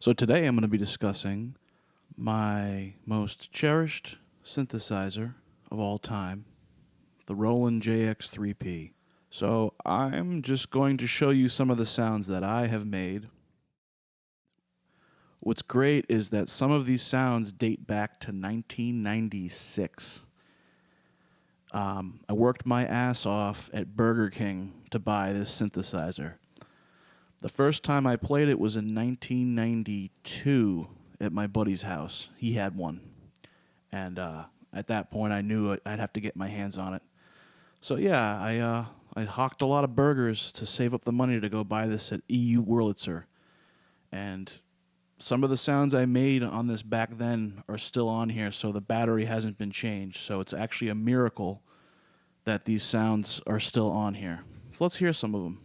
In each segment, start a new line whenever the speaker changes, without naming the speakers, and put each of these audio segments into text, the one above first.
So today I'm going to be discussing my most cherished synthesizer of all time, the Roland JX3P. So I'm just going to show you some of the sounds that I have made. What's great is that some of these sounds date back to 1996. I worked my ass off at Burger King to buy this synthesizer. The first time I played it was in 1992 at my buddy's house. He had one. And at that point, I knew I'd have to get my hands on it. So yeah, I hawked a lot of burgers to save up the money to go buy this at EU Wurlitzer. And some of the sounds I made on this back then are still on here, so the battery hasn't been changed. So it's actually a miracle that these sounds are still on here. So let's hear some of them.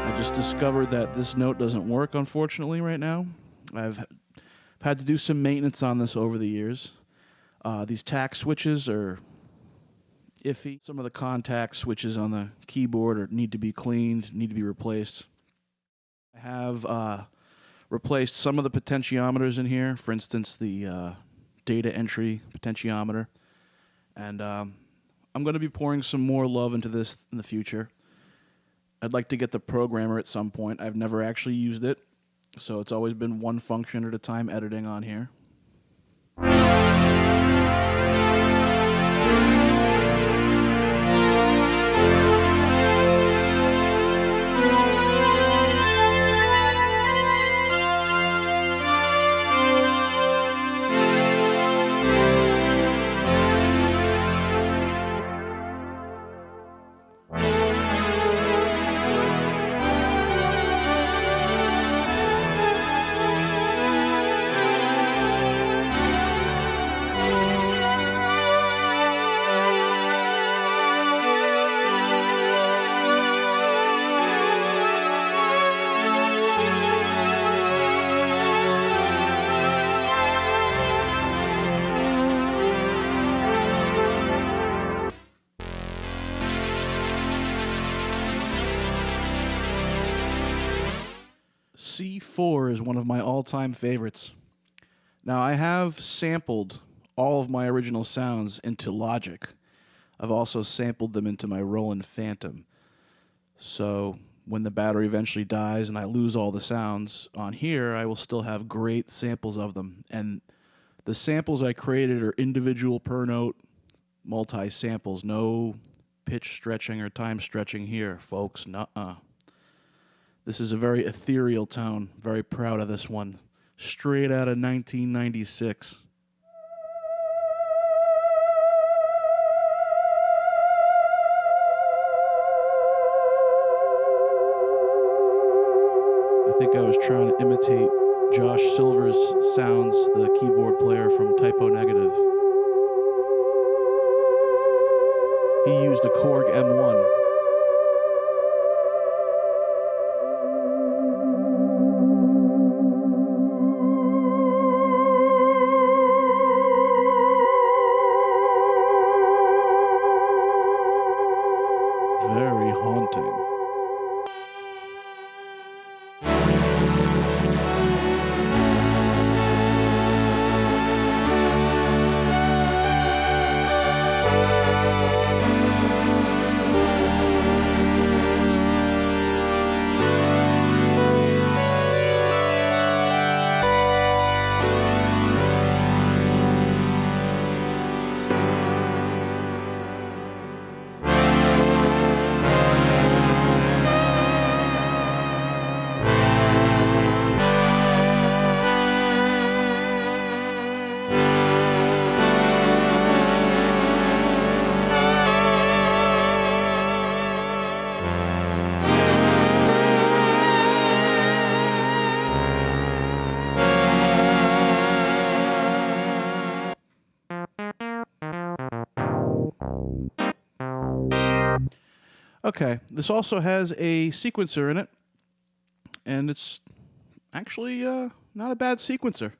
I just discovered that this note doesn't work, unfortunately, right now. I've had to do some maintenance on this over the years. These tack switches are iffy. Some of the contact switches on the keyboard need to be cleaned, need to be replaced. I have replaced some of the potentiometers in here, for instance, the data entry potentiometer. And I'm going to be pouring some more love into this in the future. I'd like to get the programmer at some point. I've never actually used it, so it's always been one function at a time editing on here. C4 is one of my all-time favorites. Now, I have sampled all of my original sounds into Logic. I've also sampled them into my Roland Phantom. So when the battery eventually dies and I lose all the sounds on here, I will still have great samples of them. And the samples I created are individual per note multi-samples. No pitch stretching or time stretching here, folks. Nuh-uh. This is a very ethereal tone. Very proud of this one. Straight out of 1996. I think I was trying to imitate Josh Silver's sounds, the keyboard player from Typo Negative. He used a Korg M1. Very haunting. Okay, this also has a sequencer in it, and it's actually not a bad sequencer.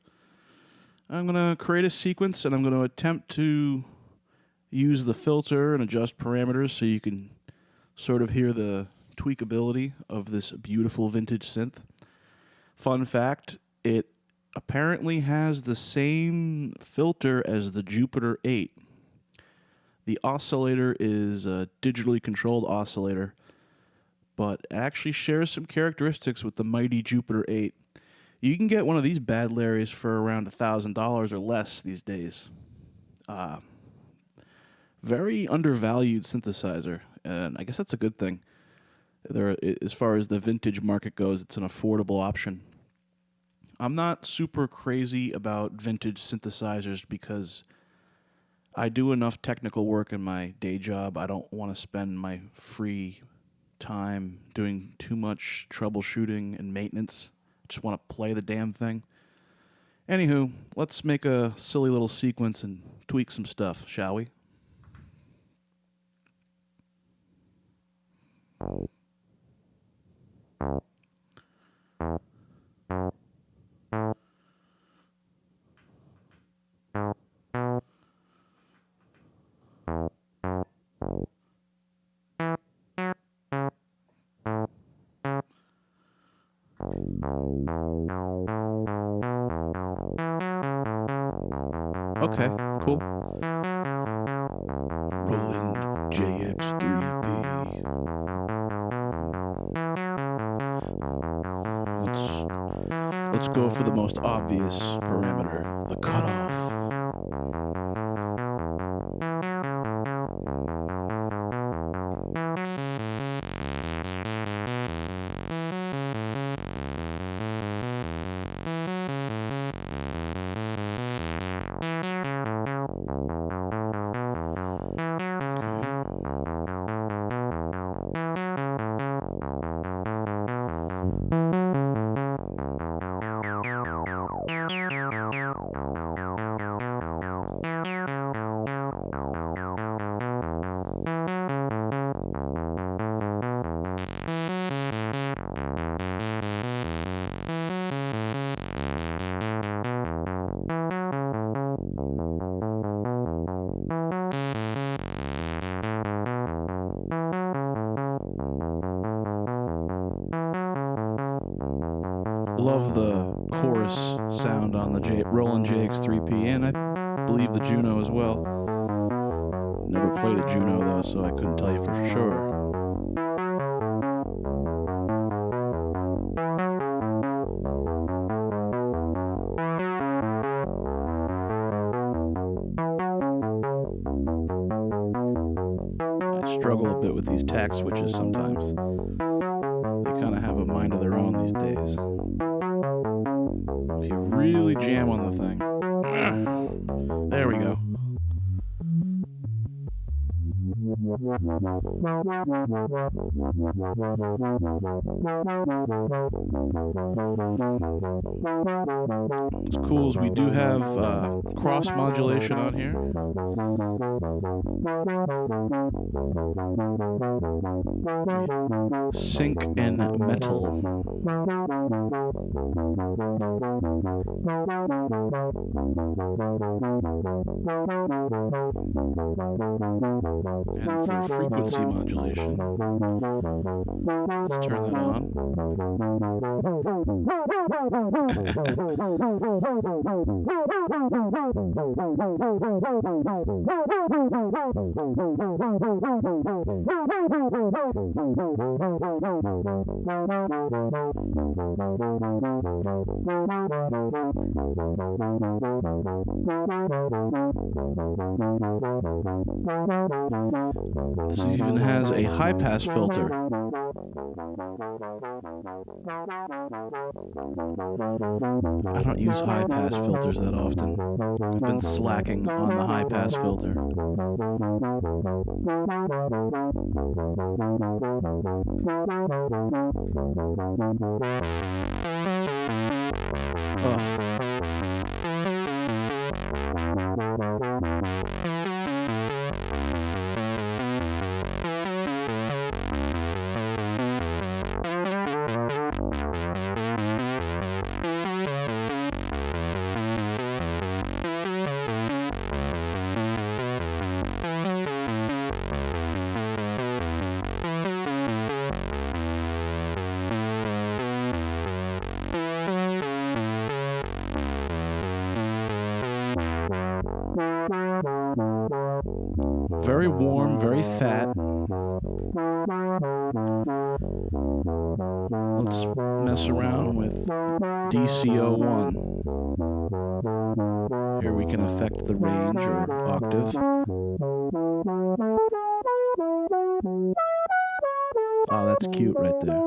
I'm going to create a sequence, and I'm going to attempt to use the filter and adjust parameters so you can sort of hear the tweakability of this beautiful vintage synth. Fun fact, it apparently has the same filter as the Jupiter 8. The oscillator is a digitally controlled oscillator, but it actually shares some characteristics with the mighty Jupiter 8. You can get one of these bad Larrys for around $1,000 or less these days. Very undervalued synthesizer, and I guess that's a good thing. As far as the vintage market goes, it's an affordable option. I'm not super crazy about vintage synthesizers because I do enough technical work in my day job. I don't want to spend my free time doing too much troubleshooting and maintenance. I just want to play the damn thing. Anywho, let's make a silly little sequence and tweak some stuff, shall we? Okay, cool. Roland JX3P. Let's go for the most obvious parameter, the cutoff. Love the chorus sound on the Roland JX3P, and I believe the Juno as well. Never played a Juno though, so I couldn't tell you for sure. I struggle a bit with these tack switches sometimes. They kind of have a mind of their own these days. If you really jam on the thing. There we go. What's cool is we do have cross modulation on here. Sync and metal. And for frequency modulation, let's turn that on. This even has a high-pass filter. I don't use high-pass filters that often. I've been slacking on the high-pass filter. very warm, very fat. Let's mess around with DCO1. Here we can affect the range or octave. Oh, that's cute right there.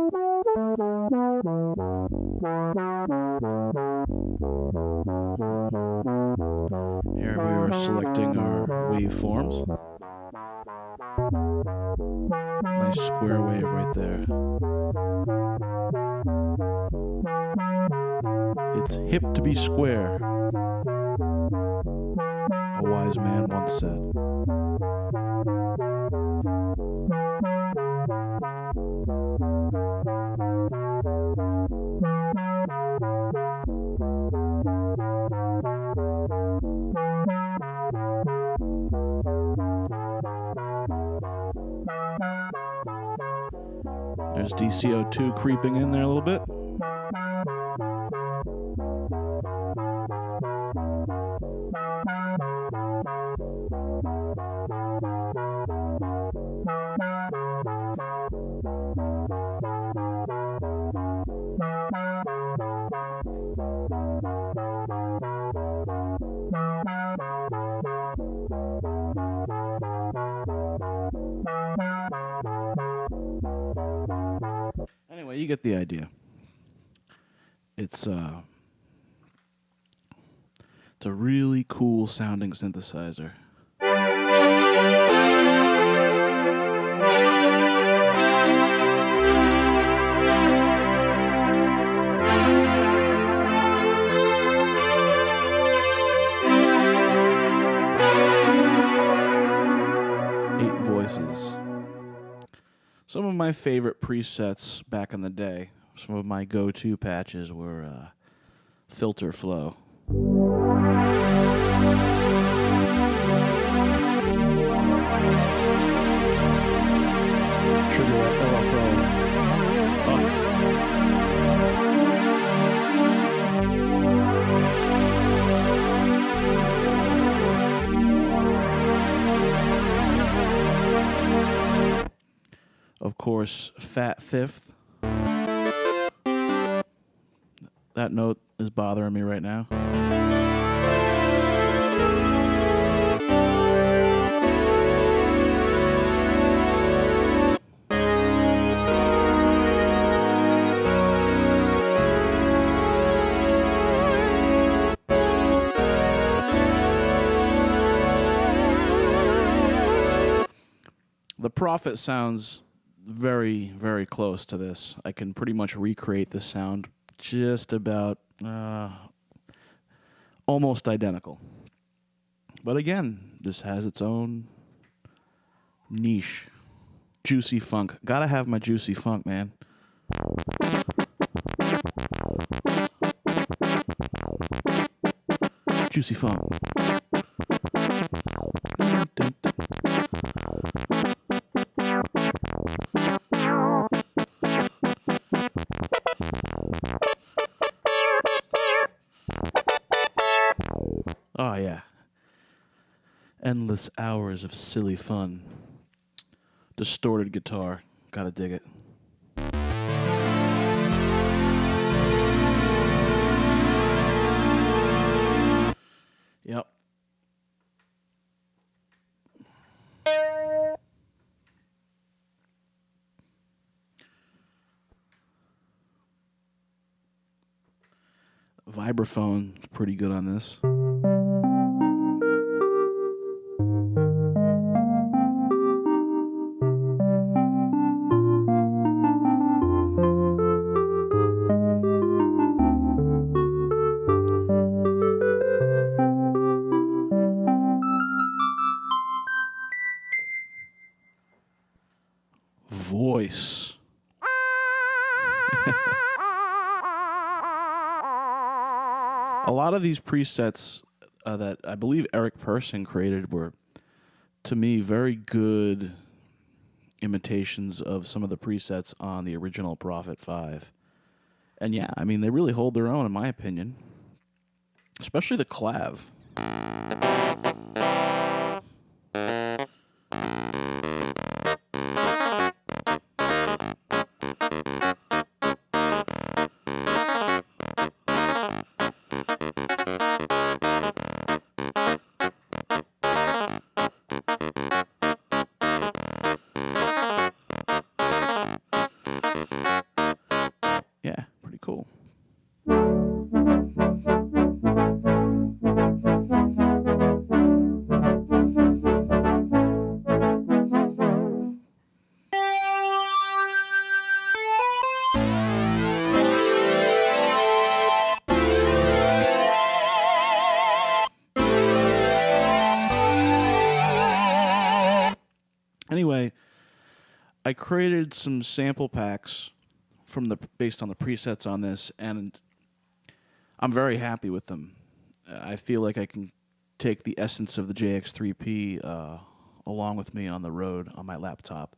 Here we are selecting our waveforms. Nice square wave right there. It's hip to be square, a wise man once said. There's DCO2 creeping in there a little bit. Anyway, you get the idea. It's a really cool sounding synthesizer. Voices. Some of my favorite presets back in the day, some of my go-to patches were filter flow. Trigger that LFO. Of course, fat fifth. That note is bothering me right now. The Prophet sounds very, very close to this. I can pretty much recreate this sound just about almost identical. But again, this has its own niche. Juicy funk. Gotta have my juicy funk, man. Juicy funk. Oh, yeah. Endless hours of silly fun. Distorted guitar. Gotta dig it. Yep. Vibraphone is pretty good on this. Voice. A lot of these presets that I believe Eric Persson created were, to me, very good imitations of some of the presets on the original Prophet 5. And yeah, I mean, they really hold their own, in my opinion. Especially the clav. I created some sample packs based on the presets on this, and I'm very happy with them. I feel like I can take the essence of the JX3P along with me on the road on my laptop.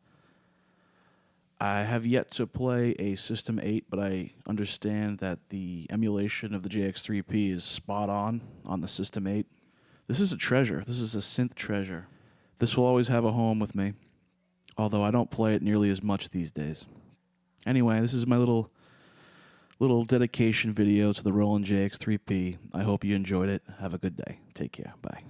I have yet to play a System 8, but I understand that the emulation of the JX3P is spot on the System 8. This is a treasure. This is a synth treasure. This will always have a home with me, although I don't play it nearly as much these days. Anyway, this is my little dedication video to the Roland JX3P. I hope you enjoyed it. Have a good day. Take care. Bye.